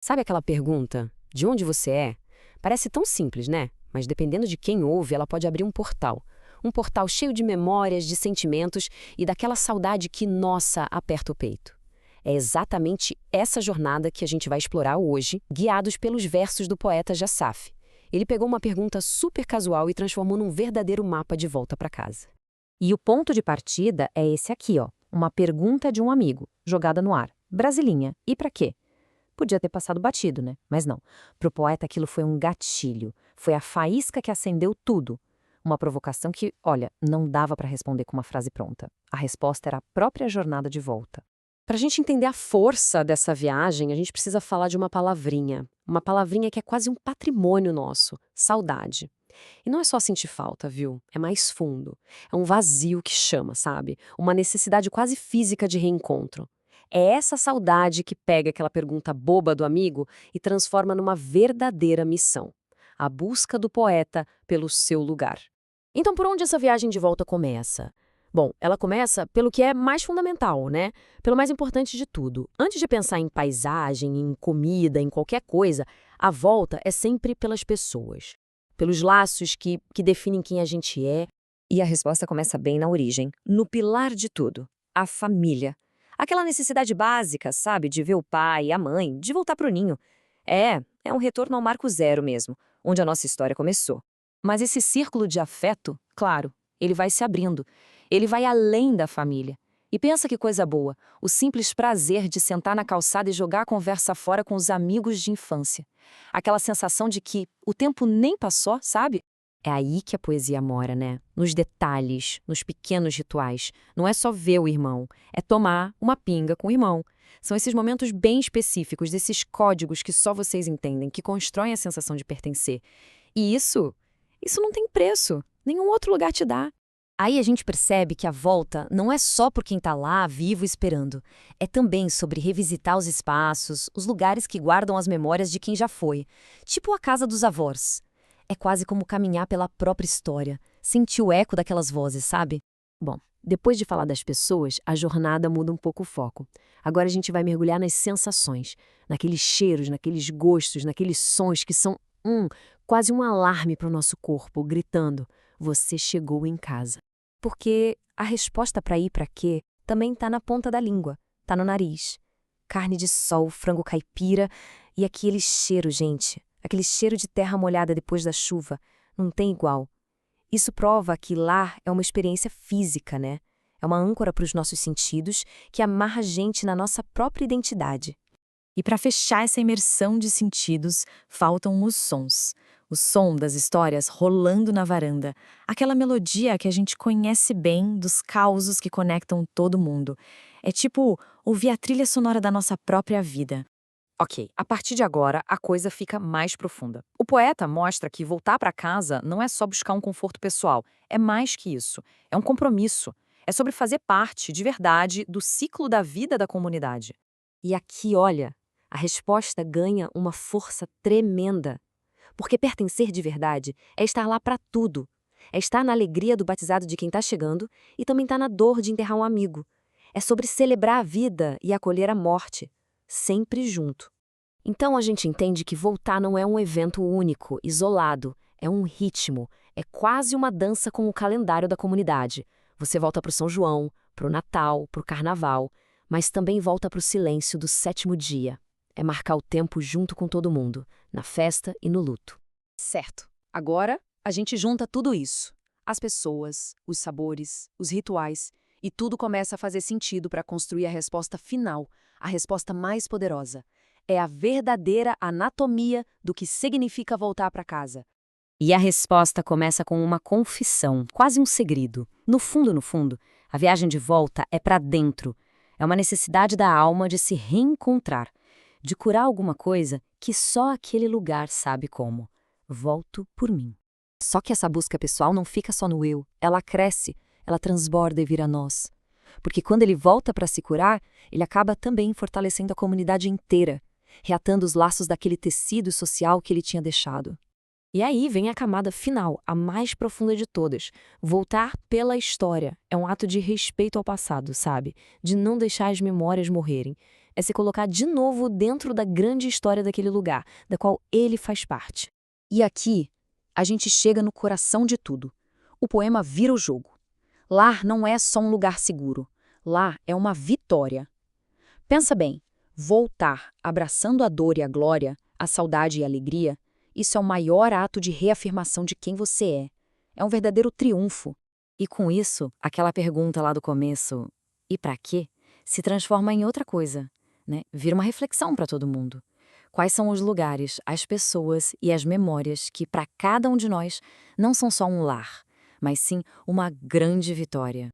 Sabe aquela pergunta, de onde você é? Parece tão simples, né? Mas dependendo de quem ouve, ela pode abrir um portal. Um portal cheio de memórias, de sentimentos e daquela saudade que, nossa, aperta o peito. É exatamente essa jornada que a gente vai explorar hoje, guiados pelos versos do poeta Jassaf. Ele pegou uma pergunta super casual e transformou num verdadeiro mapa de volta para casa. E o ponto de partida é esse aqui, ó. Uma pergunta de um amigo, jogada no ar. Brasilinha. E pra quê? Podia ter passado batido, né? Mas não. Pro poeta aquilo foi um gatilho. Foi a faísca que acendeu tudo. Uma provocação que, olha, não dava pra responder com uma frase pronta. A resposta era a própria jornada de volta. Para a gente entender a força dessa viagem, a gente precisa falar de uma palavrinha. Uma palavrinha que é quase um patrimônio nosso: saudade. E não é só sentir falta, viu? É mais fundo. É um vazio que chama, sabe? Uma necessidade quase física de reencontro. É essa saudade que pega aquela pergunta boba do amigo e transforma numa verdadeira missão: a busca do poeta pelo seu lugar. Então, por onde essa viagem de volta começa? Bom, ela começa pelo que é mais fundamental, né? Pelo mais importante de tudo. Antes de pensar em paisagem, em comida, em qualquer coisa, a volta é sempre pelas pessoas. Pelos laços que definem quem a gente é. E a resposta começa bem na origem, no pilar de tudo, a família. Aquela necessidade básica, sabe, de ver o pai e a mãe, de voltar pro ninho. É um retorno ao marco zero mesmo, onde a nossa história começou. Mas esse círculo de afeto, claro, ele vai se abrindo. Ele vai além da família. E pensa que coisa boa, o simples prazer de sentar na calçada e jogar a conversa fora com os amigos de infância. Aquela sensação de que o tempo nem passou, sabe? É aí que a poesia mora, né? Nos detalhes, nos pequenos rituais. Não é só ver o irmão, é tomar uma pinga com o irmão. São esses momentos bem específicos, desses códigos que só vocês entendem, que constroem a sensação de pertencer. E isso não tem preço. Nenhum outro lugar te dá. Aí a gente percebe que a volta não é só por quem está lá, vivo, esperando. É também sobre revisitar os espaços, os lugares que guardam as memórias de quem já foi. Tipo a casa dos avós. É quase como caminhar pela própria história, sentir o eco daquelas vozes, sabe? Bom, depois de falar das pessoas, a jornada muda um pouco o foco. Agora a gente vai mergulhar nas sensações, naqueles cheiros, naqueles gostos, naqueles sons que são quase um alarme para o nosso corpo, gritando: você chegou em casa. Porque a resposta para ir para quê também tá na ponta da língua, tá no nariz. Carne de sol, frango caipira e aquele cheiro, gente. Aquele cheiro de terra molhada depois da chuva. Não tem igual. Isso prova que lar é uma experiência física, né? É uma âncora para os nossos sentidos que amarra a gente na nossa própria identidade. E para fechar essa imersão de sentidos, faltam os sons. O som das histórias rolando na varanda. Aquela melodia que a gente conhece bem dos causos que conectam todo mundo. É tipo ouvir a trilha sonora da nossa própria vida. Ok, a partir de agora, a coisa fica mais profunda. O poeta mostra que voltar para casa não é só buscar um conforto pessoal, é mais que isso. É um compromisso. É sobre fazer parte, de verdade, do ciclo da vida da comunidade. E aqui, olha, a resposta ganha uma força tremenda. Porque pertencer de verdade é estar lá para tudo. É estar na alegria do batizado de quem está chegando e também estar na dor de enterrar um amigo. É sobre celebrar a vida e acolher a morte, sempre junto. Então a gente entende que voltar não é um evento único, isolado, é um ritmo, é quase uma dança com o calendário da comunidade. Você volta para o São João, para o Natal, para o Carnaval, mas também volta para o silêncio do sétimo dia. É marcar o tempo junto com todo mundo, na festa e no luto. Certo. Agora a gente junta tudo isso. As pessoas, os sabores, os rituais, e tudo começa a fazer sentido para construir a resposta final, a resposta mais poderosa. É a verdadeira anatomia do que significa voltar para casa. E a resposta começa com uma confissão, quase um segredo. No fundo, a viagem de volta é para dentro. É uma necessidade da alma de se reencontrar, de curar alguma coisa que só aquele lugar sabe como. Volto por mim. Só que essa busca pessoal não fica só no eu, ela cresce, ela transborda e vira nós. Porque quando ele volta para se curar, ele acaba também fortalecendo a comunidade inteira, reatando os laços daquele tecido social que ele tinha deixado. E aí vem a camada final, a mais profunda de todas. Voltar pela história. É um ato de respeito ao passado, sabe? De não deixar as memórias morrerem. é se colocar de novo dentro da grande história daquele lugar, da qual ele faz parte. E aqui, a gente chega no coração de tudo. O poema vira o jogo. Lar não é só um lugar seguro. Lar é uma vitória. Pensa bem, voltar abraçando a dor e a glória, a saudade e a alegria, isso é o maior ato de reafirmação de quem você é. É um verdadeiro triunfo. E com isso, aquela pergunta lá do começo, e pra quê? Se transforma em outra coisa, né? Vira uma reflexão para todo mundo. Quais são os lugares, as pessoas e as memórias que, para cada um de nós, não são só um lar, mas sim uma grande vitória?